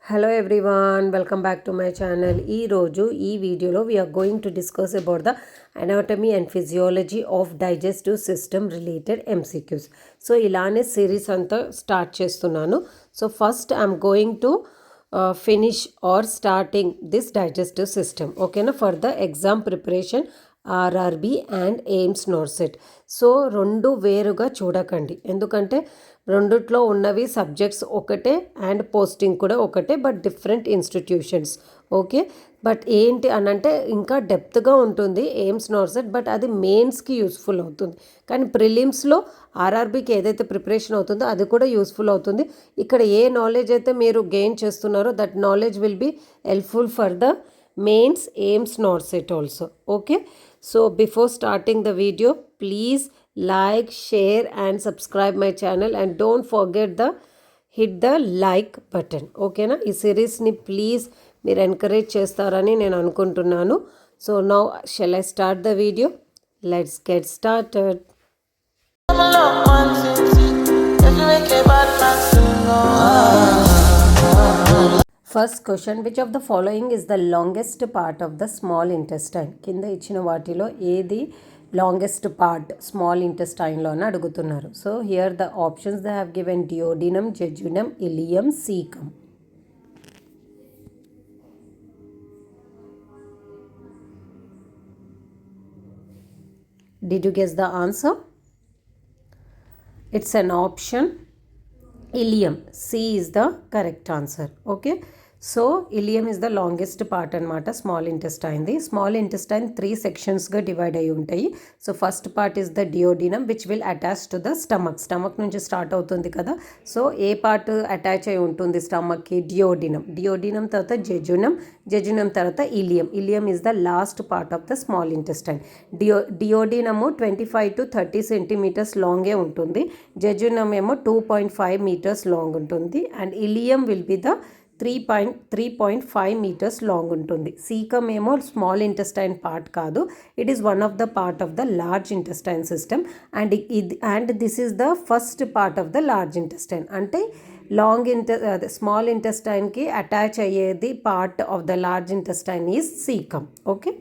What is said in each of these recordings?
Hello everyone, welcome back to my channel. ఈ రోజు ఈ వీడియోలో we are going to discuss about the anatomy and physiology of digestive system related MCQs. So ఇలానే series అంతా start చేస్తున్నాను. So first I'm going to finish or starting this digestive system ఓకేనా for the exam preparation RRB and AIIMS NORCET. So రెండు వేరుగా చూడకండి, ఎందుకంటే రెండిట్లో ఉన్నవి సబ్జెక్ట్స్ ఒకటే అండ్ పోస్టింగ్ కూడా ఒకటే, but different institutions. Okay, but ఏంటి అని అంటే ఇంకా డెప్త్గా ఉంటుంది ఎయిమ్స్ నోర్సెట్, బట్ అది మెయిన్స్కి యూస్ఫుల్ అవుతుంది. కానీ ప్రిలిమ్స్లో ఆర్ఆర్బీకి ఏదైతే ప్రిపరేషన్ అవుతుందో అది కూడా యూస్ఫుల్ అవుతుంది. ఇక్కడ ఏ నాలెడ్జ్ అయితే మీరు గెయిన్ చేస్తున్నారో that knowledge will be helpful for the mains AIIMS NORCET also. Okay, so before starting the video, please like, share and subscribe my channel and don't forget the hit the like button. Okay na, ee series ni please meer encourage chestarani nenu anukuntunnanu. So now shall I start the video? Let's get started. First question, which of the following is the longest part of the small intestine? కింద ఇచ్చిన వాటిలో ఏది longest part small ఇంటెస్టైన్లో అని అడుగుతున్నారు. So here the options they have given duodenum, jejunum, ileum, caecum. Did you guess the answer? It's an option ileum. C is the correct answer. Okay, so ileum is the longest part అనమాట small ఇంటెస్టైన్ది. Small intestine 3 సెక్షన్స్గా divide అయి ఉంటాయి. So first part is the duodenum which will attach to the stomach. Stomach నుంచి start అవుతుంది కదా, so ఏ part attach అయి ఉంటుంది స్టమక్కి? డియోడినం. డియోడినం తర్వాత జెజునం, జెజునం తర్వాత ileum. Ileum is the last part of the small intestine. Duodenum 25 to 30 centimetres లాంగే ఉంటుంది. Jejunum ఏమో 2.5 మీటర్స్ లాంగ్ ఉంటుంది. And ileum will be the 3.5 metres long ఉంటుంది. సీకమ్ ఏమో స్మాల్ ఇంటెస్టైన్ పార్ట్ కాదు, it is one of the part of the large intestine system. And this is the first part of the large intestine. అంటే small ఇంటెస్టైన్కి attach అయ్యేది part of the large intestine is caecum. Okay,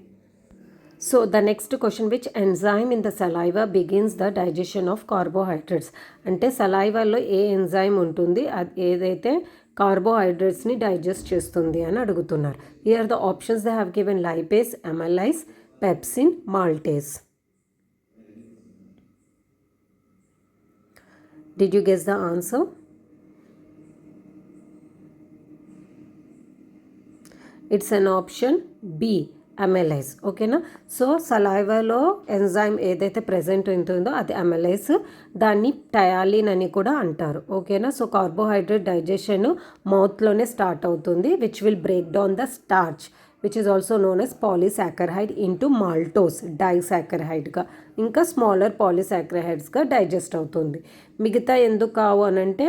so the next question, which enzyme in the saliva begins the digestion of carbohydrates? అంటే సలైవాలో ఏ enzyme ఉంటుంది అది ఏదైతే కార్బోహైడ్రేట్స్ని digest చేస్తుంది అని అడుగుతున్నారు. Here the options they have given lipase, amylase, pepsin, maltase. Did you guess the answer? It's an option B, amylase. ఓకేనా, so సలైవాలో enzyme ఏదైతే ప్రెజెంట్ ఉంటుందో అది అమైలైజ్, దాన్ని టయాలిన్ అని కూడా అంటారు. ఓకేనా, సో కార్బోహైడ్రేట్ డైజెషన్ మౌత్లోనే స్టార్ట్ అవుతుంది which will break down the starch which is also known as polysaccharide into maltose, డైసాకరైడ్గా, ఇంకా స్మాలర్ పాలీసాకరైడ్స్గా డైజెస్ట్ అవుతుంది. మిగతా ఎందుకు కావు అని అంటే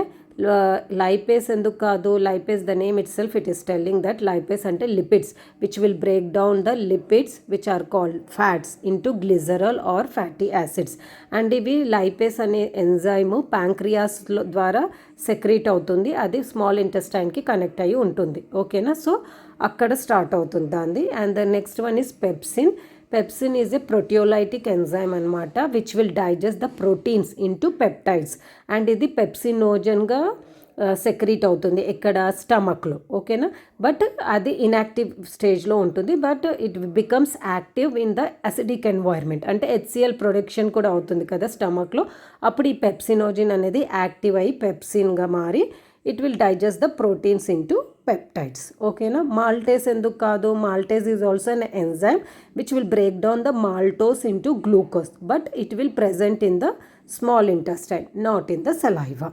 లైపేస్ ఎందుకు కాదు? Lipase the name itself it is telling that lipase అంటే lipids which will break down the lipids which are called fats into glycerol or fatty acids. And ఇవి లైపేస్ అనే ఎంజైమ్ ప్యాంక్రియాస్ ద్వారా secrete అవుతుంది, అది small ఇంటెస్టైన్కి connect అయ్యి ఉంటుంది. ఓకేనా, so అక్కడ స్టార్ట్ అవుతుంది దాన్ని. And the next one is pepsin. Pepsin is a proteolytic enzyme అనమాట which will digest the proteins into peptides. And ఇది పెప్సినోజన్గా సెక్రీట్ అవుతుంది ఎక్కడ? స్టమక్లో. ఓకేనా, బట్ అది ఇన్యాక్టివ్ స్టేజ్లో ఉంటుంది, but it becomes active in the acidic environment. అంటే హెచ్సిఎల్ ప్రొడక్షన్ కూడా అవుతుంది కదా స్టమక్లో, అప్పుడు ఈ పెప్సినోజిన్ అనేది యాక్టివ్ అయ్యి పెప్సిన్గా మారి it will digest the proteins into peptides. ఓకేనా, మాల్టేస్ ఎందుకు కాదు? Maltase is also an enzyme which will break down the maltose into glucose, but it will present in the small intestine, not in the saliva.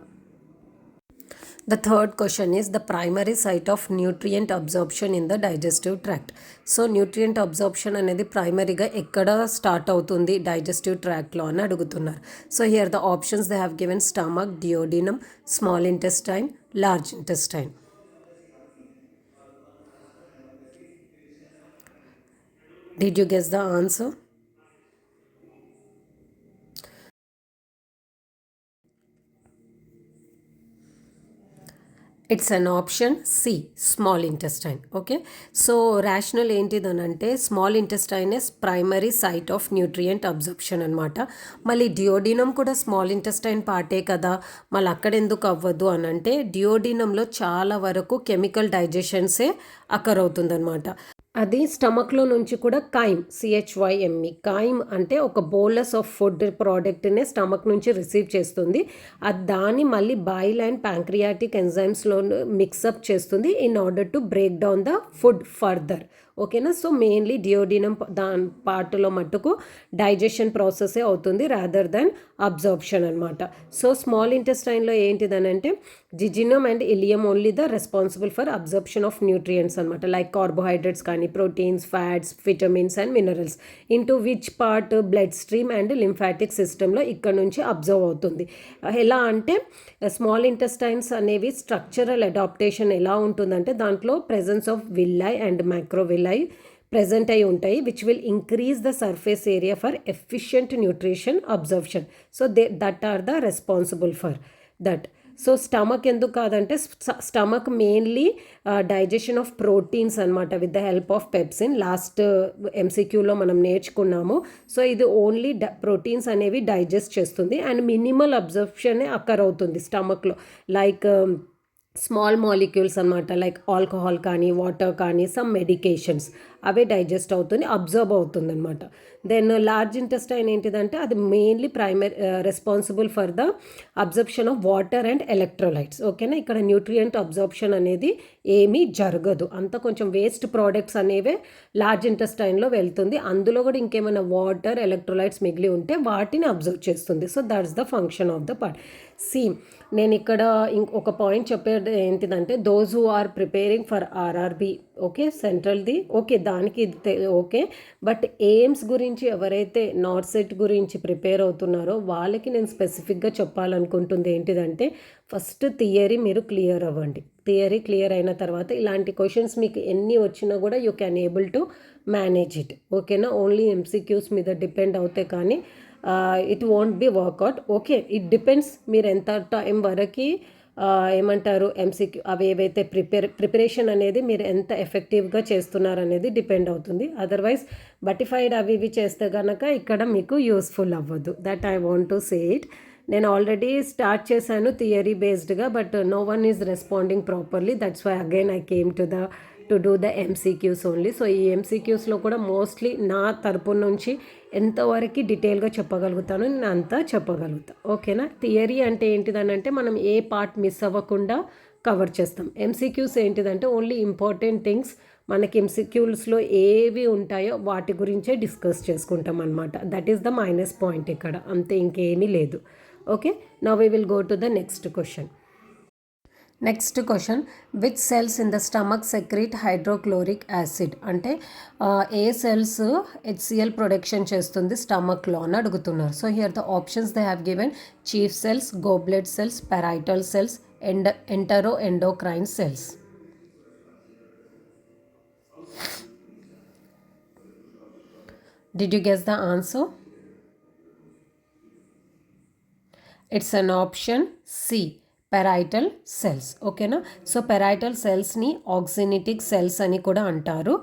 The third question is the primary site of nutrient absorption in the digestive tract. So nutrient absorption అనేది ప్రైమరీగా ఎక్కడ start అవుతుంది digestive ట్రాక్ట్లో అని అడుగుతున్నారు. So here the options they have given stomach, duodenum, small intestine, large intestine. Did you guess the answer? It's an option C, small intestine. Okay, so rational ఏంటిదనంటే small intestine is primary site of nutrient absorption అనమాట. మళ్ళీ duodenum కూడా small intestine పార్టే కదా, మళ్ళీ అక్కడ ఎందుకు అవ్వదు అని అంటే డియోడినంలో చాలా వరకు కెమికల్ డైజెషన్సే అక్కర్ అవుతుందన్నమాట. అది స్టమక్లో నుంచి కూడా కైమ్, CHYME, కైమ్ అంటే ఒక బోలస్ ఆఫ్ ఫుడ్ ప్రోడక్ట్నే స్టమక్ నుంచి రిసీవ్ చేస్తుంది. అది దాన్ని మళ్ళీ బైల్ అండ్ ప్యాంక్రియాటిక్ ఎంజైమ్స్లో మిక్సప్ చేస్తుంది in order to break down the food further. ఓకేనా, సో మెయిన్లీ డియోడినం దాని పార్ట్లో మట్టుకు డైజెషన్ ప్రాసెసే అవుతుంది రాదర్ దాన్ అబ్జార్ప్షన్ అనమాట. So small ఇంటెస్టైన్లో ఏంటిదనంటే జిజినమ్ and ileum only the responsible for absorption of nutrients అనమాట, లైక్ కార్బోహైడ్రేట్స్ కానీ proteins, fats, vitamins and minerals into which part blood stream and lymphatic సిస్టంలో ఇక్కడ నుంచి అబ్జర్వ్ అవుతుంది. ఎలా అంటే స్మాల్ ఇంటెస్టైన్స్ అనేవి స్ట్రక్చరల్ అడాప్టేషన్ ఎలా ఉంటుందంటే దాంట్లో presence of villi and microvilli present అయి ఉంటాయి which will increase the surface area for efficient nutrition absorption. So that are the responsible for that. So stomach ఎందుకు కాదంటే stomach mainly digestion of proteins అనమాట with the help of pepsin. Last MCQలో మనం నేర్చుకున్నాము. So ఇది only proteins అనేవి digest చేస్తుంది and minimal అబ్జర్ప్షనే అక్కర్ అవుతుంది స్టమక్లో, లైక్ స్మాల్ మాలిక్యూల్స్ అనమాట, లైక్ ఆల్కహాల్ కానీ వాటర్ కానీ సమ్ మెడికేషన్స్ అవే డైజెస్ట్ అవుతుంది, అబ్జర్వ్ అవుతుంది అనమాట. దెన్ లార్జ్ ఇంటెస్టైన్ ఏంటిదంటే అది mainly responsible for the absorption of water and electrolytes. ఓకేనా, ఇక్కడ న్యూట్రియంట్ అబ్జర్ప్షన్ అనేది ఏమీ జరగదు, అంతా కొంచెం వేస్ట్ ప్రోడక్ట్స్ అనేవే లార్జ్ ఇంటెస్టైన్లో వెళ్తుంది. అందులో కూడా ఇంకేమైనా వాటర్, ఎలక్ట్రోలైట్స్ మిగిలి ఉంటే వాటిని అబ్జర్వ్ చేస్తుంది. So that's the function of the part. నేను ఇక్కడ ఇంకొక పాయింట్ చెప్పేది ఏంటిదంటే those who are preparing for RRB, okay, సెంట్రల్ది, ఓకే, దానికి ఓకే, బట్ ఎయిమ్స్ గురించి ఎవరైతే నార్త్ సెట్ గురించి ప్రిపేర్ అవుతున్నారో వాళ్ళకి నేను స్పెసిఫిక్గా చెప్పాలనుకుంటుంది ఏంటిదంటే ఫస్ట్ థియరీ మీరు క్లియర్ అవ్వండి. థియరీ క్లియర్ అయిన తర్వాత ఇలాంటి క్వశ్చన్స్ మీకు ఎన్ని వచ్చినా కూడా you can able to manage it. ఓకేనా, ఓన్లీ MCQs మీద డిపెండ్ అవుతే కానీ it won't be work out. Okay, it depends మీరు ఎంత టైం వరకు ఏమంటారు MCQ అవి ఏవైతే ప్రిపరేషన్ అనేది మీరు ఎంత ఎఫెక్టివ్గా చేస్తున్నారనేది డిపెండ్ అవుతుంది. అదర్వైజ్ బటిఫైడ్ అవి ఇవి చేస్తే కనుక ఇక్కడ మీకు యూస్ఫుల్ అవ్వదు. That I want to say it. నేను ఆల్రెడీ స్టార్ట్ చేశాను థియరీ బేస్డ్గా, but no one is responding properly. That's why again I came to do the MCQs only. So ఈ MCQsలో కూడా మోస్ట్లీ నా తరపు నుంచి ఎంతవరకు డీటెయిల్గా చెప్పగలుగుతానో నేను అంతా చెప్పగలుగుతా. ఓకేనా, థియరీ అంటే ఏంటిదనంటే మనం ఏ పార్ట్ మిస్ అవ్వకుండా కవర్ చేస్తాం. MCQs ఏంటిదంటే ఓన్లీ ఇంపార్టెంట్ థింగ్స్ మనకి MCQsలో ఏవి ఉంటాయో వాటి గురించే డిస్కస్ చేసుకుంటాం అనమాట. That is the minus point ఇక్కడ, అంతే, ఇంకేమీ లేదు. Okay, now we will go to the next question. Next question, which cells in the stomach secrete hydrochloric acid, అంటే ఏ సెల్స్ HCl ప్రొడక్షన్ చేస్తుంది స్టమక్లో అని అడుగుతున్నారు. So here the options they have given chief cells, goblet cells, parietal cells, enteroendocrine cells. Did you guess the answer? It's an option C, parietal cells. ఓకేనా, so parietal సెల్స్ని oxyntic cells అని కూడా అంటారు.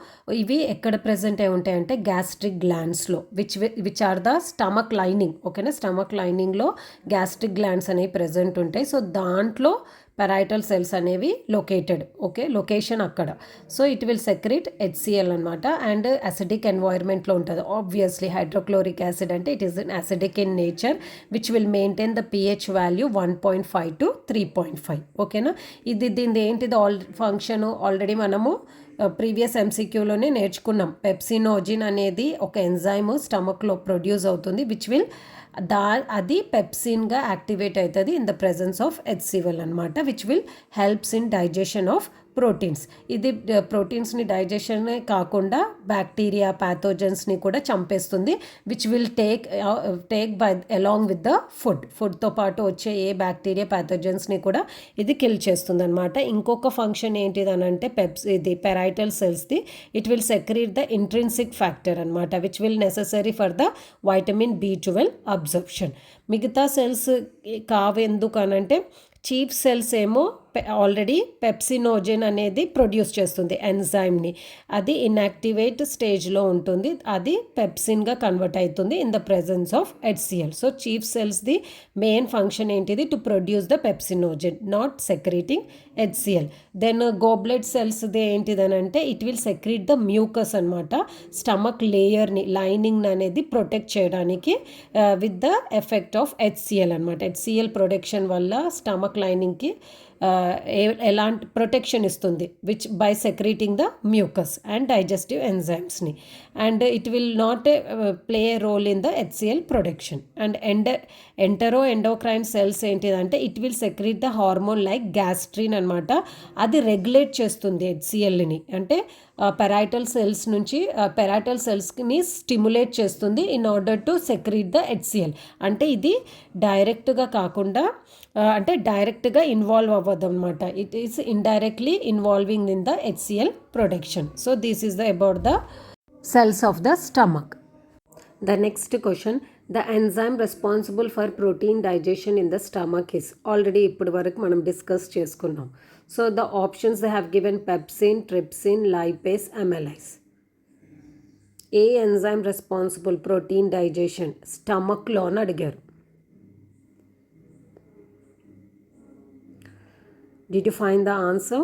ఇవి ఎక్కడ ప్రెజెంట్ అయి ఉంటాయంటే gastric గ్లాండ్స్లో which are the stomach lining. ఓకేనా, స్టమక్ లైనింగ్లో గ్యాస్ట్రిక్ గ్లాండ్స్ అనేవి ప్రెజెంట్ ఉంటాయి. సో దాంట్లో పెరైటల్ సెల్స్ అనేవి లొకేటెడ్. ఓకే, లొకేషన్ అక్కడ. So it will secrete HCl అనమాట అండ్ అసిడిక్ ఎన్వైర్న్మెంట్లో ఉంటుంది. ఆబ్వియస్లీ హైడ్రోక్లోరిక్ యాసిడ్ అంటే it is an acidic in nature which will maintain the pH value 1.5 to 3.5. ఓకేనా, దీని ఏంటిది ఫంక్షన్ ఆల్రెడీ మనము ప్రీవియస్ MCQలోనే నేర్చుకున్నాం. పెప్సినోజిన్ అనేది ఒక ఎంజైమ్ స్టమక్లో ప్రొడ్యూస్ అవుతుంది విచ్ విల్ అది పెప్సిన్గా యాక్టివేట్ అవుతుంది in the presence of HCl అనమాట which will helps in digestion of proteins. ఇది ప్రోటీన్స్ని డైజెషనే కాకుండా బ్యాక్టీరియా, ప్యాథోజన్స్ని కూడా చంపేస్తుంది which will take by along with the ఫుడ్తో పాటు వచ్చే ఏ బ్యాక్టీరియా, ప్యాథోజన్స్ని కూడా ఇది కిల్ చేస్తుంది అనమాట. ఇంకొక ఫంక్షన్ ఏంటిదనంటే ఇది పెరైటల్ సెల్స్ది it will secrete the intrinsic factor అనమాట which will necessary for the vitamin B12 absorption. మిగతా సెల్స్ కావెందుకు అనంటే చీఫ్ సెల్స్ ఏమో ఆల్రెడీ పెప్సినోజెన్ అనేది ప్రొడ్యూస్ చేస్తుంది ఎంజైమ్ని. అది ఇన్యాక్టివేట్ స్టేజ్లో ఉంటుంది, అది పెప్సిన్గా కన్వర్ట్ అవుతుంది in the presence of HCl. So chief సెల్స్ది మెయిన్ ఫంక్షన్ ఏంటిది? To produce the pepsinogen, not secreting HCl. Then goblet సెల్స్ది ఏంటిదని అంటే it will secrete the mucus అనమాట, స్టమక్ లేయర్ని లైనింగ్ అనేది ప్రొటెక్ట్ చేయడానికి with the effect of HCl అనమాట. HCl ప్రొటెక్షన్ వల్ల స్టమక్ లైనింగ్కి ఎలాంటి ప్రొటెక్షన్ ఇస్తుంది, which by secreting the mucus and digestive ఎంజైమ్స్ని. And it will not play a role in the HCl protection. And enteroendocrine cells ఏంటిదంటే it will secrete the hormone like gastrin అనమాట. అది regulate చేస్తుంది HClని, అంటే parietal cells నుంచి parietal సెల్స్ని stimulate చేస్తుంది in order to secrete the HCl. అంటే ఇది డైరెక్ట్గా కాకుండా అంటే డైరెక్ట్గా ఇన్వాల్వ్ అవ్వదు అనమాట, it is indirectly involving in the HCl protection. So this is the about the cells of the stomach. The next question, the enzyme responsible for protein digestion in the stomach is, already ఇప్పటి వరకు మనం discuss చేసుకున్నాం. So the options they have given pepsin, trypsin, lipase, amylase. ఏ enzyme responsible protein digestion స్టమక్లో అని అడిగారు. Did you find the answer?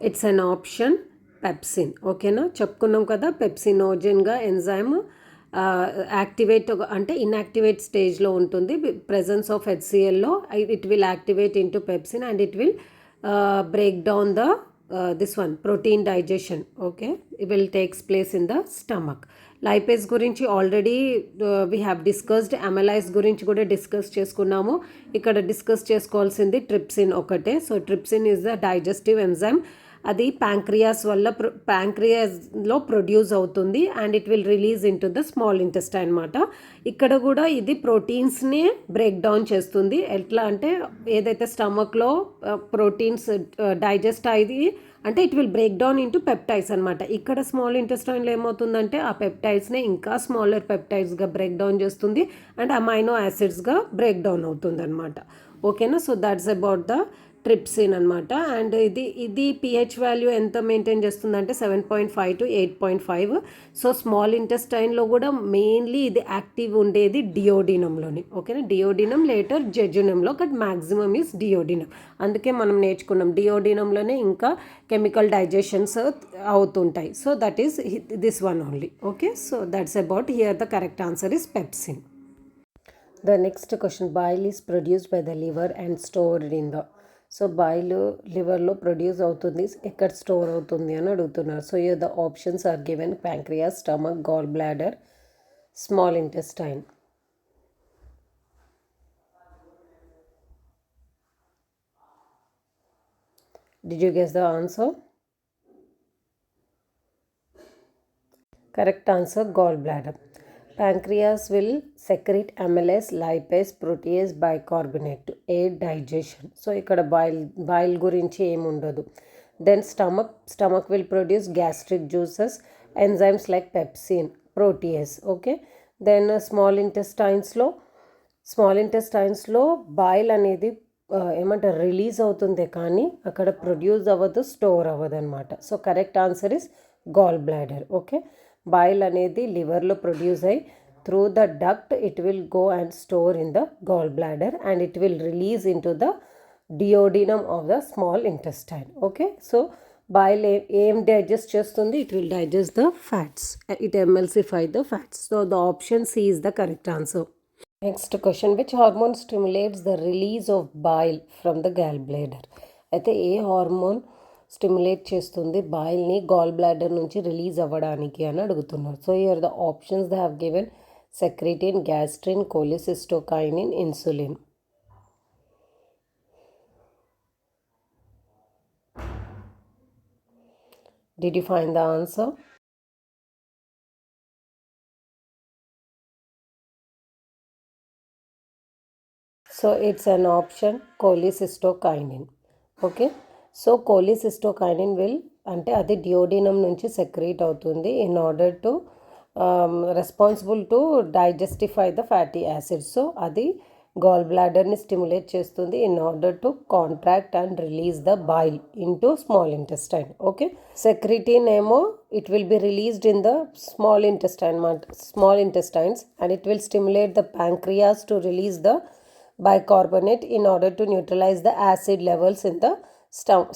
It's an option pepsin. ఓకేనా, చెప్పుకున్నాం కదా పెప్సినోజెన్గా ఎంజైమ్ యాక్టివేట్ అంటే ఇన్యాక్టివేట్ స్టేజ్లో ఉంటుంది ప్రెజెన్స్ ఆఫ్ HClలో. It will activate into pepsin and it will break down the this one protein digestion. Okay, it will takes place in the stomach. Lipase గురించి already we have discussed, amylase గురించి కూడా discuss చేసుకున్నాము. ఇక్కడ discuss చేసుకోవాల్సింది trypsin ఒకటే. So trypsin is the digestive enzyme, అది pancreas వల్ల ప్యాంక్రియాస్లో ప్రొడ్యూస్ అవుతుంది and it will release into the small intestine అనమాట. ఇక్కడ కూడా ఇది ప్రోటీన్స్ని బ్రేక్ డౌన్ చేస్తుంది. ఎట్లా అంటే ఏదైతే స్టమక్లో ప్రోటీన్స్ డైజెస్ట్ అయ్యి అంటే it will break down into peptides అనమాట. ఇక్కడ స్మాల్ ఇంటెస్టైన్లో ఏమవుతుందంటే ఆ పెప్టైడ్స్ని ఇంకా స్మాలర్ పెప్టైడ్స్గా బ్రేక్ డౌన్ చేస్తుంది అండ్ అమైనో యాసిడ్స్గా బ్రేక్ డౌన్ అవుతుంది అనమాట. ఓకేనా, so that's about the trypsin అనమాట. అండ్ ఇది pH వాల్యూ ఎంత మెయింటైన్ చేస్తుందంటే 7.5 to 8.5. సో స్మాల్ ఇంటెస్టైన్లో కూడా మెయిన్లీ ఇది యాక్టివ్ ఉండేది డియోడినంలోని. ఓకేనా, డియోడినం లేటర్ జెజునంలో, బట్ మ్యాక్సిమం ఈస్ డియోడినం. అందుకే మనం నేర్చుకున్నాం డియోడినంలోనే ఇంకా కెమికల్ డైజెషన్స్ అవుతుంటాయి. So that is this one only. Okay, so that's about here the correct answer is pepsin. The next question, bile is produced by the liver and stored in the. So bile లివర్లో produce అవుతుంది, ఎక్కడ store అవుతుంది అని అడుగుతున్నారు. So the options are given pancreas, stomach, gall bladder, small intestine. Did you guess the answer? Correct answer, gallbladder. Pancreas will secrete amylase, lipase, protease, bicarbonate to aid digestion. So ikkada bile gurinchi em undadu. Then stomach will produce gastric juices, enzymes like pepsin, protease. Okay, then small intestines లో bile అనేది ఏమంటారు release అవుతుంది కానీ అక్కడ produce అవ్వదు, store అవ్వదు అనమాట. So correct answer is gall bladder. Okay, bile అనేది లివర్లో ప్రొడ్యూస్ అయ్యి through the duct it will go and store in the gall bladder and it will release into the duodenum of the small intestine. Okay, so bile ఏం digest చేస్తుంది? It will digest the fats, it emulsify the fats. So the option C is the correct answer. Next question, which hormone stimulates the release of bile from the gallbladder? అయితే ఏ hormone stimulate చేస్తుంది బాయిల్ని gall bladder నుంచి release అవ్వడానికి అని అడుగుతున్నారు. So here the options they have given secretin, gastrin, cholecystokinin, insulin. Did you find the answer? So it's an option cholecystokinin. Okay, so cholecystokinin will అంటే అది duodenum నుంచి secrete అవుతుంది in order to responsible to digestify the fatty acids. So అది gall బ్లాడర్ని stimulate చేస్తుంది in order to contract and release the bile into small intestine. Okay, secretin ఏమో it will be released in the small intestines and it will stimulate the pancreas to release the bicarbonate in order to neutralize the acid levels in the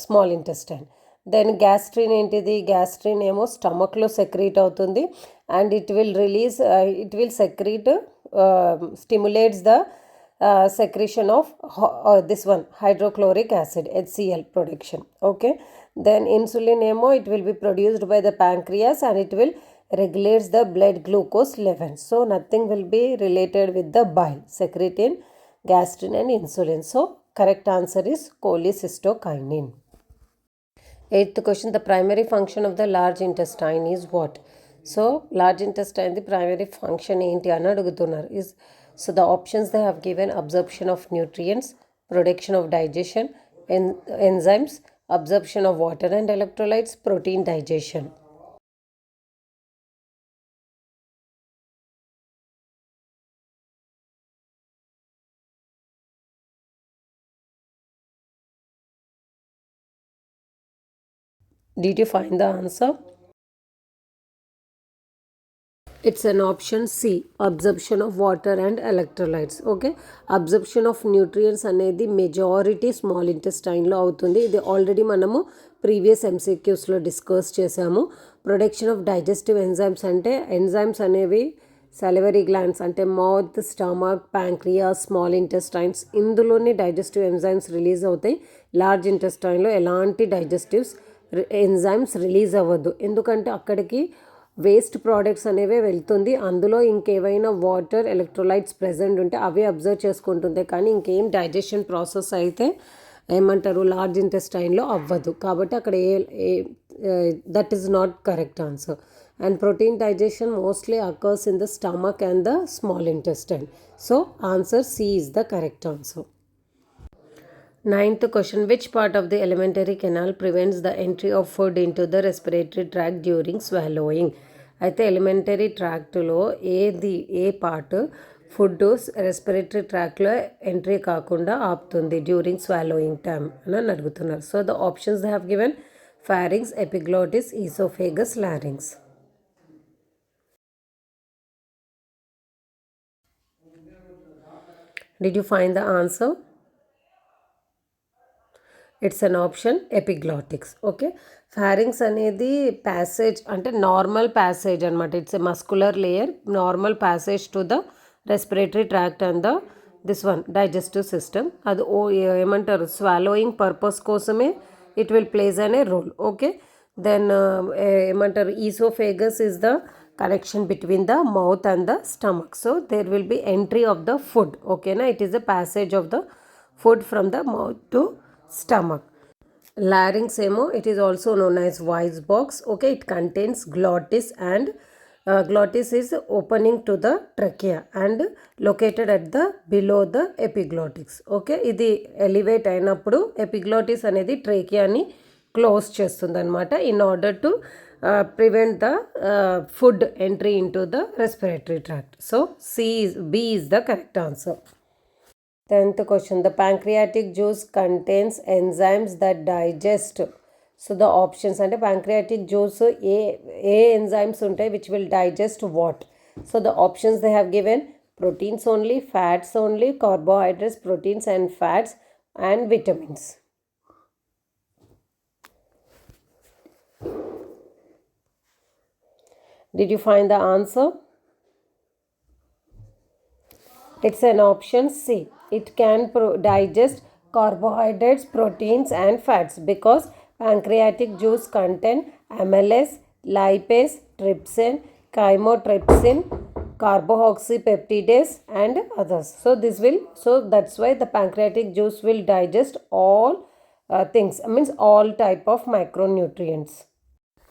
small intestine. Then gastrin ఏంటిది, gastrin ఏమో స్టమక్లో secrete అవుతుంది and it will secrete stimulates the secretion of this one hydrochloric acid HCl production. Okay, then insulin emo it will be produced by the pancreas and it will regulates the blood glucose level. So nothing will be related with the bile, secretin, gastrin and insulin. So correct answer is cholecystokinin. Eighth question, the primary function of the large intestine is what? So large intestine the primary function ఏంటి అని అడుగుతున్నారు. is So the options they have given: absorption of nutrients, production of digestion, enzymes, absorption of water and electrolytes, protein digestion. Did you find the answer? It's an option C, absorption of water and electrolytes. Okay, absorption of nutrients అనేది majority small ఇంటెస్టైన్లో అవుతుంది. ఇది already మనము previous ఎంసీక్యూస్లో discuss చేసాము. Production of digestive enzymes అంటే enzymes అనేవి సలివరీ glands అంటే mouth, stomach, pancreas, small intestines ఇందులోనే డైజెస్టివ్ ఎంజైమ్స్ రిలీజ్ అవుతాయి. లార్జ్ ఇంటెస్టైన్లో ఎలాంటి డైజెస్టివ్స్ ఎంజైమ్స్ రిలీజ్ అవ్వద్దు, ఎందుకంటే అక్కడికి వేస్ట్ ప్రోడక్ట్స్ అనేవే వెళ్తుంది. అందులో ఇంకేవైనా వాటర్, ఎలక్ట్రోలైట్స్ ప్రెజెంట్ ఉంటే అవే అబ్జర్వ్ చేసుకుంటుంది, కానీ ఇంకేం డైజెషన్ ప్రాసెస్ అయితే ఏమంటారు లార్జ్ ఇంటెస్టైన్లో అవ్వదు. కాబట్టి అక్కడ that is not correct answer. And protein digestion mostly occurs in the stomach and the small intestine. So answer C is the correct answer. Ninth question, which part of the alimentary canal prevents the entry of food into the respiratory tract during swallowing? అయితే alimentary ట్రాక్ట్లో ఏ part food respiratory ట్రాక్లో entry కాకుండా ఆపుతుంది during swallowing time అని అడుగుతున్నారు. So the options they have given: pharynx, epiglottis, oesophagus, larynx. Did you find the answer? It's an option epiglottis. Okay, pharynx అనేది passage అంటే నార్మల్ ప్యాసేజ్ అనమాట. It's a muscular layer, normal passage to the respiratory tract and the this one digestive system. అది ఏమంటారు swallowing purpose కోసమే it will place అనే role. Okay, then ఏమంటారు oesophagus is the connection between the mouth and the stomach. So there will be entry of the food. ఓకేనా, it is the passage of the food from the mouth to stomach. Larynx emo, it is also known as voice box. Okay, it contains glottis and glottis is opening to the trachea and located at the below the epiglottis. Okay, ఇది elevate అయినప్పుడు epiglottis అనేది ట్రేకియాని close చేస్తుంది అనమాట in order to prevent the food entry in to the respiratory tract. So B is the correct answer. 10th question, the pancreatic juice contains enzymes that digest. So the options అంటే pancreatic juice ఏ enzymes ఉంటాయి which will digest what? So the options they have given: proteins only, fats only, carbohydrates, proteins and fats, and vitamins. Did you find the answer? It's an option C. It can digest carbohydrates, proteins and fats because pancreatic juice contain amylase, lipase, trypsin, chymotrypsin, carboxypeptidase and others. So that's why the pancreatic juice will digest all things, means all type of micronutrients.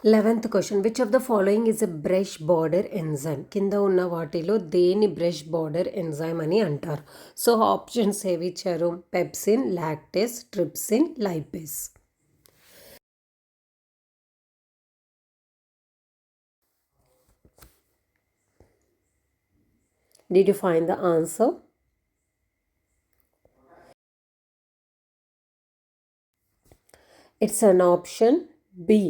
11th question, which of the following is a brush border enzyme? కింద ఉన్న వాటిలో దేని brush border enzyme అని అంటారు? So options ఏవి ఇచ్చారు? Pepsin, lactase, trypsin, lipase. Did you find the answer? It's an option B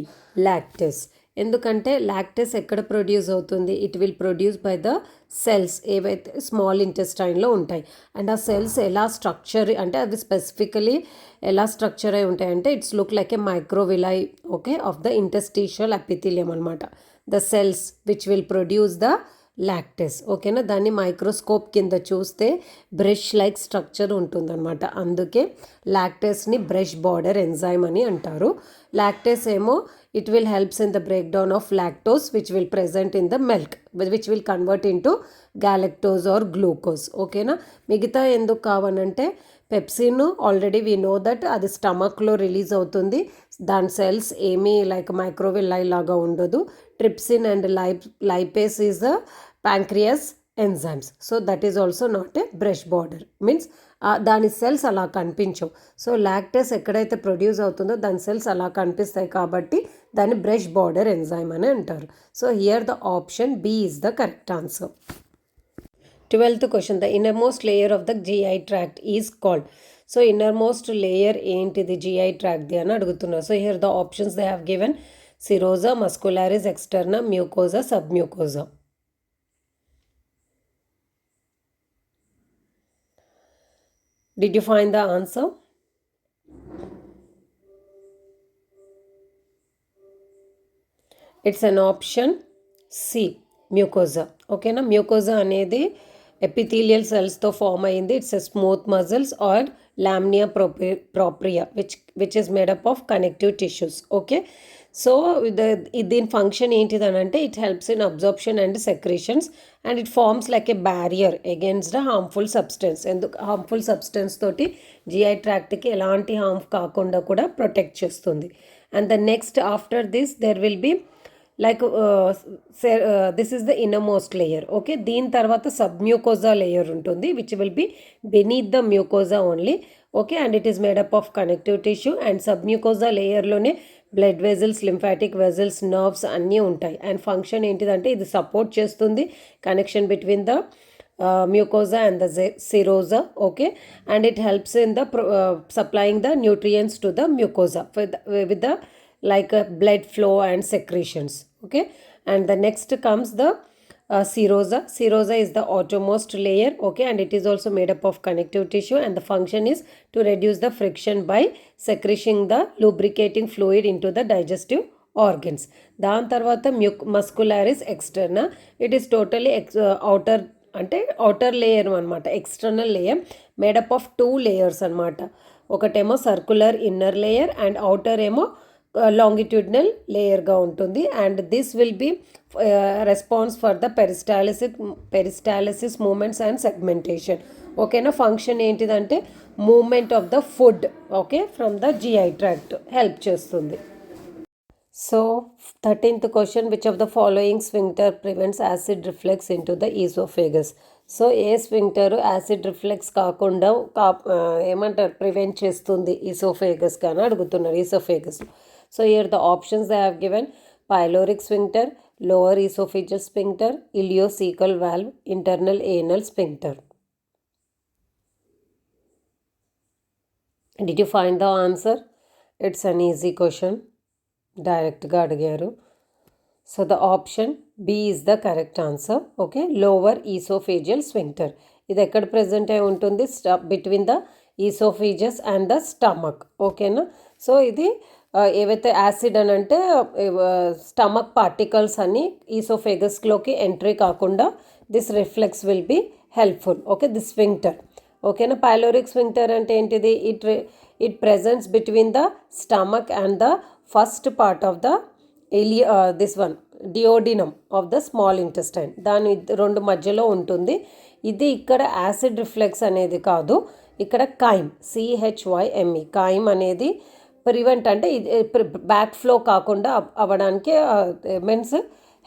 lactase. ఎందుకంటే lactase ఎక్కడ ప్రొడ్యూస్ అవుతుంది? It will produce by the cells ఏవైతే స్మాల్ ఇంటెస్టైన్లో ఉంటాయి. అండ్ ఆ సెల్స్ ఎలా స్ట్రక్చర్ అంటే అవి స్పెసిఫికలీ ఎలా స్ట్రక్చర్ అయి ఉంటాయంటే it's look like a microvilli okay of the intestinal epithelium అనమాట. The cells which will produce the lactase ఓకేనా. దాన్ని మైక్రోస్కోప్ కింద చూస్తే బ్రష్ లైక్ స్ట్రక్చర్ ఉంటుందన్నమాట. అందుకే లాక్టేస్ని బ్రష్ బార్డర్ ఎంజైమ్ అని అంటారు. లాక్టేస్ ఏమో it will helps in the breakdown of lactose which will present in the milk which will convert into galactose or glucose ఓకేనా. మిగతా ఎందుకు కావనంటే pepsin already we know that అది స్టమక్లో రిలీజ్ అవుతుంది. దాని సెల్స్ ఏమీ లైక్ మైక్రోవిల్లై లాగా ఉండదు. Trypsin and lipase is the pancreas enzymes. So that is also not a brush border means దాని సెల్స్ అలా కనిపించవు. సో లాక్టేస్ ఎక్కడైతే ప్రొడ్యూస్ అవుతుందో దాని సెల్స్ అలా కనిపిస్తాయి కాబట్టి దాన్ని బ్రష్ బార్డర్ ఎంజైమ్ అని అంటారు. So here the option B is the correct answer. 12th question, the innermost layer of the GI tract is called. So innermost layer ఏంటిది జిఐ ట్రాక్ట్ది అని అడుగుతున్నారు. So here the options they have given serosa, muscularis externa, mucosa, submucosa. Did you find the answer? It's an option C, mucosa. Okay na, mucosa అనేది epithelial సెల్స్తో form అయింది. It's a smooth muscles or lamina propria which is made up of connective tissues. Okay, so దీని ఫంక్షన్ ఏంటిదని అంటే it helps in absorption and secretions and it forms like a barrier against the harmful substance. ఎందుకు harmful substance తోటి GI ట్రాక్ట్కి ఎలాంటి harm కాకుండా కూడా ప్రొటెక్ట్ చేస్తుంది. And the next after this there will be like this is the innermost layer. Okay, దీని తర్వాత submucosa layer ఉంటుంది which will be beneath the mucosa only. Okay, and it is made up of connective tissue and submucosa లేయర్లోనే blood vessels, lymphatic vessels, nerves అన్నీ ఉంటాయి. And function ఏంటిదంటే ఇది support చేస్తుంది connection between the mucosa and the serosa. Okay, and it helps in the supplying the nutrients to the mucosa with the like blood flow and secretions. Okay, and the next comes the serosa. Serosa is the outermost layer. Okay, and it is also made up of connective tissue and the function is to reduce the friction by secreting the lubricating fluid into the digestive organs. దాని తర్వాత muscularis externa. It is totally outer అంటే outer layer అనమాట, external layer made up of 2 layers అనమాట. ఒకటేమో circular inner layer and outer ఏమో longitudinal లేయర్గా ఉంటుంది. And this will be response for the peristalsis movements and segmentation. ఓకేనా, ఫంక్షన్ ఏంటిదంటే movement of the food okay from the GI tract help చేస్తుంది. So 13th question, which of the following sphincter prevents acid reflux into the esophagus? So ఏ sphincter acid reflex కాకుండా ఏమంటారు prevent చేస్తుంది oesophagus కానీ అడుగుతున్నారు oesophagus. So here the options they have given pyloric sphincter, lower oesophagus sphincter, ఇలియోసీకల్ valve, internal anal sphincter. Did you find the answer? It's an easy question. డైరెక్ట్గా అడిగారు. So the option B is the correct answer. Okay, lower oesophageal sphincter. ఇది ఎక్కడ present అయి ఉంటుంది? Between the oesophagus and the stomach. ఓకేనా, so ఇది ఏవైతే acid అని అంటే స్టమక్ పార్టికల్స్ అని ఈసోఫేగస్లోకి ఎంట్రీ కాకుండా this reflex will be helpful. Okay, this sphincter. ఓకేనా, పైలోరిక్ స్ఫింక్టర్ అంటే ఏంటిది? It presents between the stomach and the first part of the this one duodenum of the small intestine. దాని 2 మధ్యలో ఉంటుంది. ఇది ఇక్కడ యాసిడ్ రిఫ్లెక్స్ అనేది కాదు, ఇక్కడ కైమ్ CHYME కైమ్ అనేది ప్రివెంట్ అంటే బ్యాక్ ఫ్లో కాకుండా అవ్వడానికి మీన్స్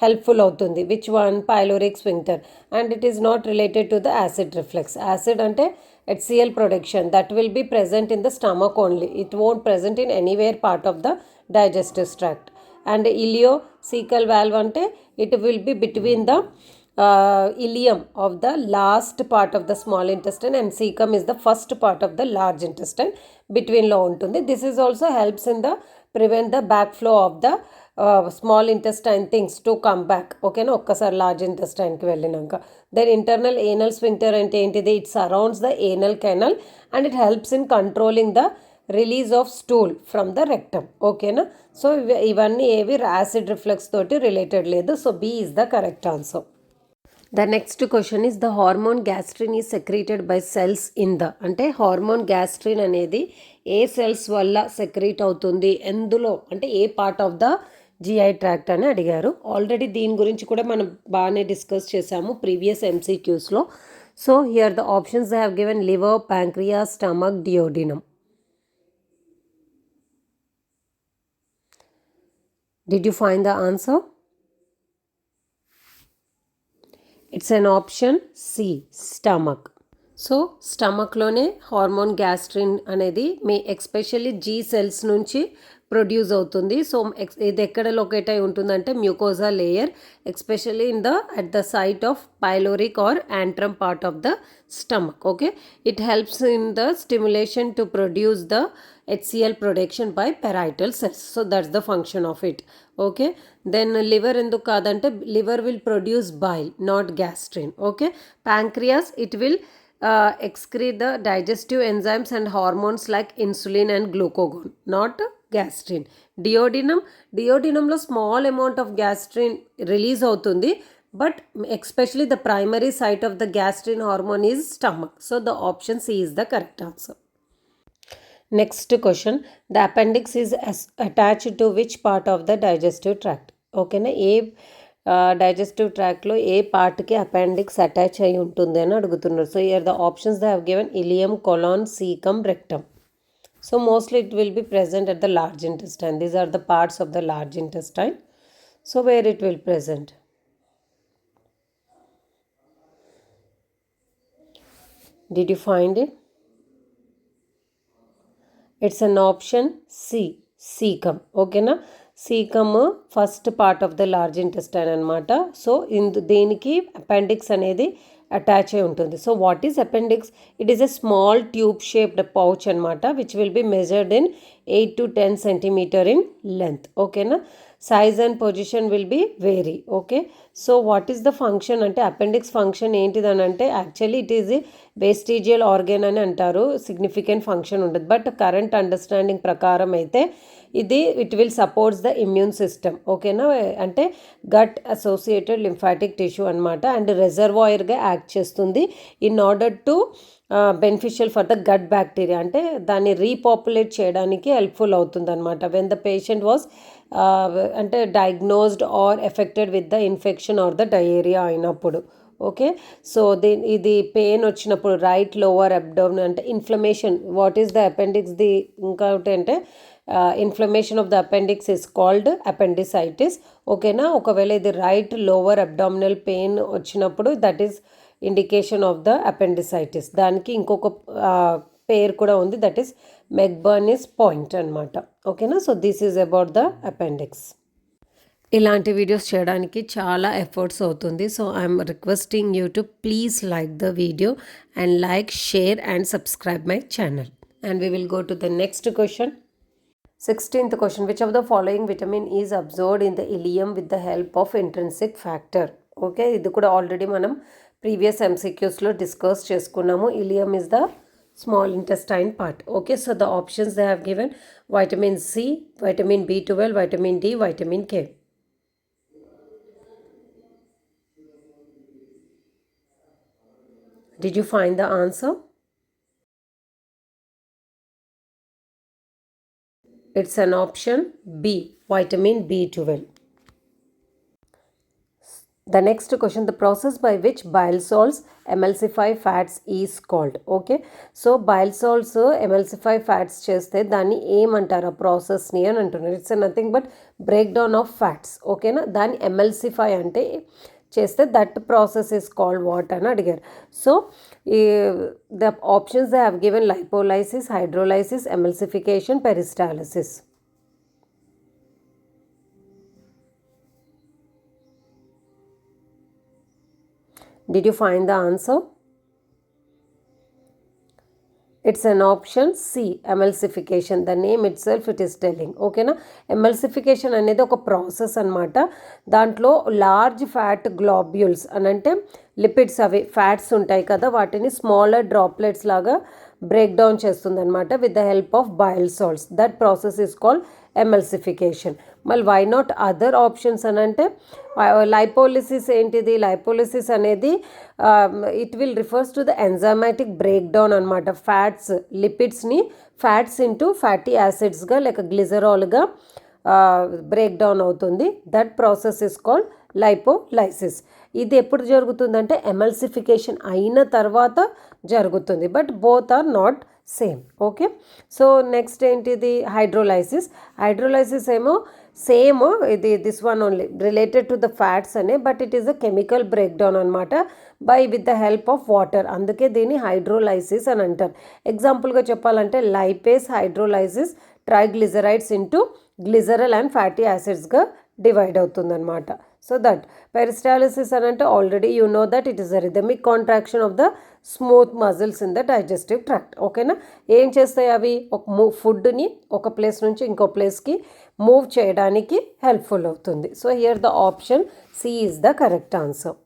హెల్ప్ఫుల్ అవుతుంది. Which one? Pyloric sphincter. And it is not related to the acid reflex. Acid అంటే HCl production that will be present in the stomach only. It won't present in anywhere part of the digestive tract. And ileocecal valve ante it will be between the ileum of the last part of the small intestine and cecum is the first part of the large intestine between లో ఉంటుంది. This is also helps in the prevent the backflow of the small intestine things to come back. ఓకేనా, ఒక్కసారి large ఇంటెస్టైన్కి వెళ్ళినాక. Then internal anal sphincter అంటే ఏంటిది? It surrounds the anal canal and it helps in controlling the release of stool from the rectum. ఓకేనా, so ఇవన్నీ ఏవి acid reflex తోటి related లేదు. So B is the correct answer. The next question is the hormone gastrin is secreted by cells in the. అంటే hormone gastrin అనేది ఏ cells వల్ల సెక్రీట్ అవుతుంది, ఎందులో అంటే ఏ part of the GI tract అని అడిగారు. ఆల్రెడీ దీని గురించి కూడా మనం బాగానే డిస్కస్ చేసాము ప్రీవియస్ ఎంసీక్యూస్లో. So here the options they have given liver, pancreas, stomach, duodenum. Did you find the answer? It's an option C, stomach. So స్టమక్లోనే హార్మోన్ గ్యాస్ట్రిన్ అనేది ఎస్పెషల్లీ జీ సెల్స్ నుంచి ప్రొడ్యూస్ అవుతుంది. సో ఇది ఎక్కడ locate అయి ఉంటుందంటే mucosa layer, especially at the site of pyloric or antrum part of the stomach. Okay, it helps in the stimulation to produce the HCl production by parietal cells. So that's the function of it. Okay, then liver ఎందుకు కాదంటే liver will produce bile, not gastrin. Okay, pancreas it will excrete the digestive enzymes and hormones like insulin and glucagon, not gastrin. డియోడినంలో small amount of gastrin release అవుతుంది, but especially the primary site of the gastrin hormone is stomach. So the option C is the correct answer. Next question, the appendix is attached to which part of the digestive tract. ఓకేనా, ఏ digestive ట్రాక్లో ఏ పార్ట్కి appendix attach అయి ఉంటుంది అని అడుగుతున్నారు. So here the options they have given ileum, colon, caecum, rectum. So mostly it will B present at the large intestine. These are the parts of the large intestine. So where it will present? Did you find it? It's an option C, cecum. Okay na, cecum first part of the large intestine అనమాట. So దీనికి appendix అనేది attach అయి ఉంటుంది. So what is appendix? It is a small tube shaped pouch అనమాట, which will be measured in 8 to 10 centimeter in length. ఓకేనా, size and position will be vary. Okay, so what is the function అంటే appendix function ఏంటిదని అంటే actually it is vestigial organ అని అంటారు, significant function ఉండదు. But current understanding ప్రకారం అయితే it will supports the immune system. ఓకేనా, అంటే గట్ అసోసియేటెడ్ లింఫాటిక్ టిష్యూ అనమాట, అండ్ రిజర్వాయర్గా యాక్ట్ చేస్తుంది in order to beneficial for the gut bacteria, అంటే దాన్ని రీపాపులేట్ చేయడానికి హెల్ప్ఫుల్ అవుతుంది అనమాట. వెన్ ద పేషెంట్ వాస్ అంటే diagnosed or affected with the infection or the diarrhoea అయినప్పుడు. ఓకే, సో ఇది పెయిన్ వచ్చినప్పుడు రైట్ లోవర్ అబ్డోమిన్ అంటే inflammation. What is the appendix? ఇంకొకటి అంటే inflammation of the appendix is called appendicitis. ఓకేనా, ఒకవేళ ఇది రైట్ లోవర్ అబ్డామినల్ పెయిన్ వచ్చినప్పుడు that is indication of the appendicitis. దానికి ఇంకొక పేరు కూడా ఉంది, దట్ ఈస్ మెక్బర్నిస్ పాయింట్ అనమాట. ఓకేనా, so this is about the appendix. ఇలాంటి వీడియోస్ చేయడానికి చాలా ఎఫర్ట్స్ అవుతుంది. So I'm requesting you to please like the video and like, share and subscribe my channel. And we will go to the next question. 16th question, which of the following vitamin is absorbed in the ileum with the help of intrinsic factor? Okay, ఇది కూడా already మనం previous ఎంసీక్యూస్లో discuss చేసుకున్నాము. Ileum is the small intestine part. Okay, so the options they have given vitamin C, vitamin B12, vitamin D, vitamin K. Did you find the answer? It's an option B, vitamin B12. The next question, the process by which bile salts emulsify fats is called. Okay, so bile salts emulsify fats చేస్తే దాన్ని ఏమంటారు? ఆ ప్రాసెస్ని అని అంటున్నారు. It's nothing but break down of fats. ఓకేనా, దాన్ని emulsify అంటే చేస్తే that process is called what అని అడిగారు. So the options they have given lipolysis, hydrolysis, emulsification, peristalsis. Did you find the answer? It's an option C, emulsification. The name itself it is telling. ఓకేనా, emulsification అనేది ఒక process అనమాట. దాంట్లో large fat globules అని అంటే lipids, అవి fats ఉంటాయి కదా, వాటిని స్మాలర్ డ్రాప్లెట్స్ లాగా బ్రేక్ డౌన్ చేస్తుంది అనమాట with the help of bile salts. That process is called emulsification. మళ్ళీ వై నాట్ అదర్ ఆప్షన్స్ అని అంటే లైపోలిసిస్ ఏంటిది? లైపోలిసిస్ అనేది it will refers to the enzymatic break down అనమాట. ఫ్యాట్స్, లిపిడ్స్ని ఫ్యాట్స్ ఇంటూ ఫ్యాటీ యాసిడ్స్గా లేక గ్లిజరాల్గా బ్రేక్ డౌన్ అవుతుంది. That process is called lipolysis. ఇది ఎప్పుడు జరుగుతుందంటే ఎమల్సిఫికేషన్ అయిన తర్వాత జరుగుతుంది. But both are not same. Okay, so next ఏంటిది? హైడ్రోలైసిస్. హైడ్రోలైసిస్ ఏమో సేమ్, ఇది this one only related to the fats అనే, but it is a chemical break down అనమాట by with the help of water. అందుకే దీన్ని hydrolysis అని అంటారు. ఎగ్జాంపుల్గా చెప్పాలంటే lipase hydrolysis triglycerides into glycerol and fatty యాసిడ్స్గా డివైడ్ అవుతుందన్నమాట. సో దట్ పెరిస్టాలిసిస్ అని అంటే already you know that it is a rhythmic contraction of the smooth muscles in the digestive tract. ఓకేనా, ఏం చేస్తాయి అవి? ఒక ఫుడ్ని ఒక ప్లేస్ నుంచి ఇంకో ప్లేస్కి మూవ్ చేయడానికి హెల్ప్ఫుల్ అవుతుంది. So here the option C is the correct answer.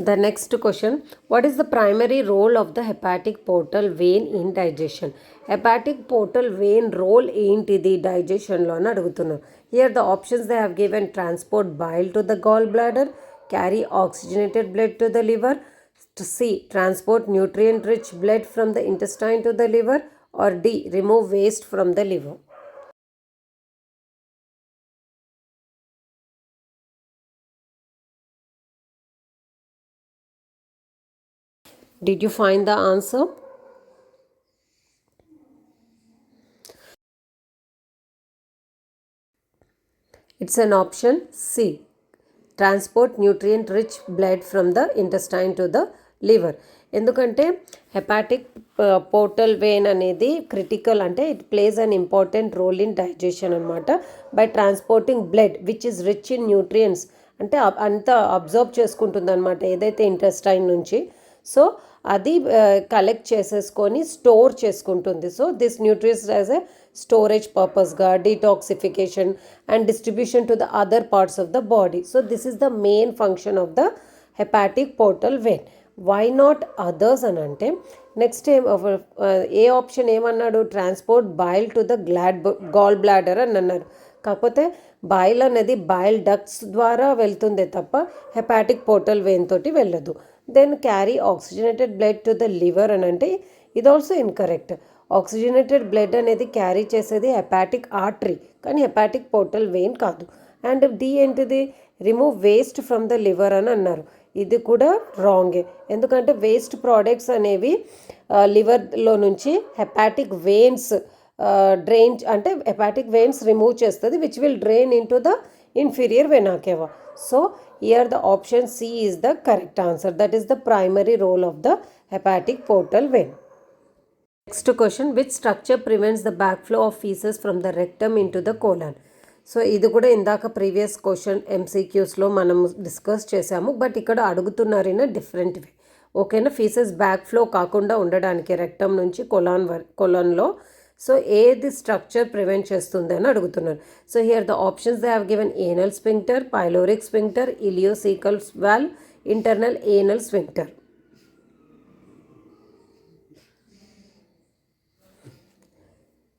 The next question, what is the primary role of the hepatic portal vein in digestion? Hepatic portal vein role ఏంటిది డైజెషన్లో అని అడుగుతున్నారు. Here the options they have given: transport bile to the gallbladder, carry oxygenated blood to the liver, to C, transport nutrient rich blood from the intestine to the liver, or D, remove waste from the liver. Did you find the answer? It's an option C, transport nutrient rich blood from the intestine to the liver. ఎందుకంటే hepatic portal vein అనేది critical, అంటే it plays an important role in digestion అనమాట by transporting blood which is rich in nutrients. అంటే అంతా observe చేసుకుంటుంది అనమాట ఏదైతే intestine నుంచి. సో అది కలెక్ట్ చేసేసుకొని స్టోర్ చేసుకుంటుంది. So this nutrients as a storage పర్పస్గా, detoxification and distribution to the other parts of the body. So this is the main function of the hepatic portal vein. Why not others అని అంటే next A option ఏమన్నాడు? Transport bile to the gall bladder అని అన్నారు. కాకపోతే bile అనేది bile ducts ద్వారా వెళ్తుందే తప్ప hepatic portal vein తోటి వెళ్ళదు. Then carry oxygenated blood to the liver అని అంటే ఇది ఆల్సో ఇన్కరెక్ట్. ఆక్సిజనేటెడ్ బ్లడ్ అనేది క్యారీ చేసేది హెపాటిక్ ఆర్టరీ, కానీ హెపాటిక్ పోర్టల్ వెయిన్ కాదు. అండ్ డి ఏంటిది? Remove waste from the liver అని అన్నారు. ఇది కూడా రాంగే, ఎందుకంటే వేస్ట్ ప్రోడక్ట్స్ అనేవి లివర్లో నుంచి హెపాటిక్ వెయిన్స్ డ్రైన్, అంటే హెపాటిక్ వెయిన్స్ రిమూవ్ చేస్తుంది which will drain into the inferior vena cava. So here the option C is the correct answer. That is the primary role of the hepatic portal vein. Next question, which structure prevents the back flow of feces from the rectum into the colon? So ఇది కూడా ఇందాక previous question ఎంసీక్యూస్లో మనం discuss చేసాము, but ఇక్కడ అడుగుతున్నారు in different way. ఓకేనా, faeces back flow కాకుండా ఉండడానికి రెక్టమ్ నుంచి కొలాన్లో సో ఏది స్ట్రక్చర్ ప్రివెంట్ చేస్తుంది అని అడుగుతున్నారు. So here the options they have given: anal sphincter, pyloric sphincter, ఇలియోసీకల్ valve, internal anal sphincter.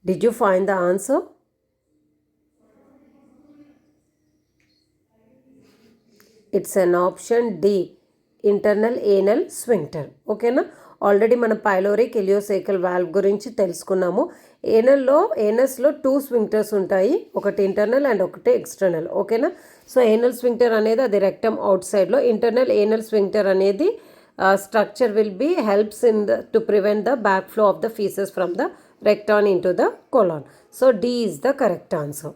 Did you find the answer? It's an option D, internal anal sphincter. ఓకేనా, already మనం pyloric ileocaecal valve గురించి తెలుసుకున్నాము. ఏనస్లో 2 sphincters ఉంటాయి, ఒకటి internal and ఒకటి external. ఓకేనా, so anal sphincter అనేది అది రెక్టమ్ అవుట్ సైడ్లో, ఇంటర్నల్ ఏనల్ స్వింక్టర్ అనేది structure will be helps in to prevent the back flow of the faeces from the rectum into the colon. So D is the correct answer.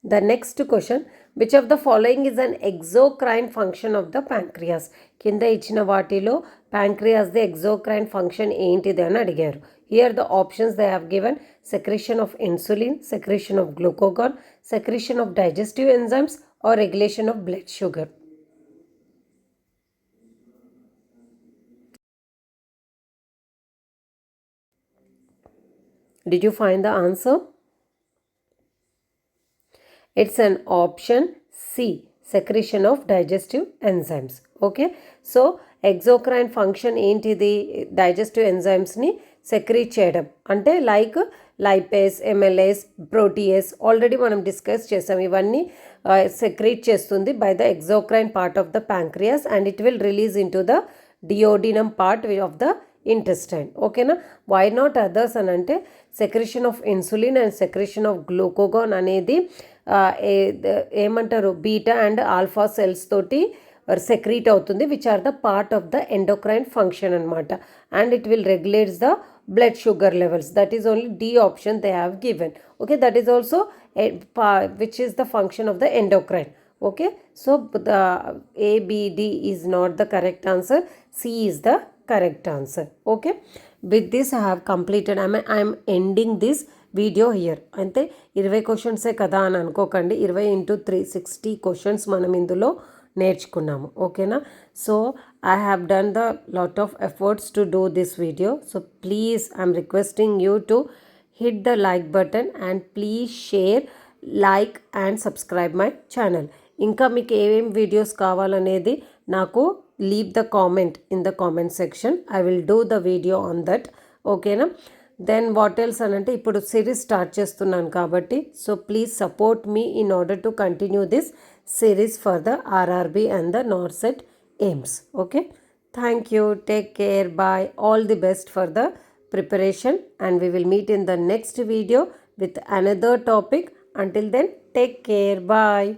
The next question, which of the following is an exocrine function of the pancreas? కింద ఇచ్చిన వాటిలో pancreas the exocrine function ఏంటిది అని అడిగారు. Here the options they have given: secretion of insulin, secretion of glucagon, secretion of digestive enzymes, or regulation of blood sugar. Did you find the answer? It's an option C, secretion of digestive enzymes. Okay, so exocrine function ఏంటిది? Digestive ఎంజైమ్స్ని secrete చేయడం, అంటే like lipase, amylase, protease already మనం discuss చేసాం. ఇవన్నీ secrete చేస్తుంది by the exocrine part of the pancreas and it will release into the duodenum part of the intestine. ఓకేనా? Why not others అని అంటే secretion of insulin and secretion of glucagon అనేది ఏమంటారు, beta and alpha cells తోటి secrete అవుతుంది, which are the part of the endocrine function అనమాట. And it will regulates the blood sugar levels. That is only D option they have given. Okay, that is also which is the function of the endocrine. Okay, so the A, B, D is not the correct answer. C is the correct answer. Okay, with this I have completed. I am ending this video here. అంటే 20 క్వశ్చన్సే కదా అని అనుకోకండి, 20 into 3 60 questions మనం ఇందులో నేర్చుకున్నాము. ఓకేనా? So I have done the lot of efforts to do this video. So please I'm requesting you to hit the like button and please share, like and subscribe my channel. ఇంకా మీకు ఏమేం videos కావాలనేది నాకు leave the comment in the comment section. I will do the video on that. ఓకేనా? Then what else అని అంటే ఇప్పుడు series start చేస్తున్నాను కాబట్టి, so please support me in order to continue this series for the RRB and the NORCET aims. Okay, thank you, take care, bye, all the best for the preparation, and we will meet in the next video with another topic. Until then, take care, bye.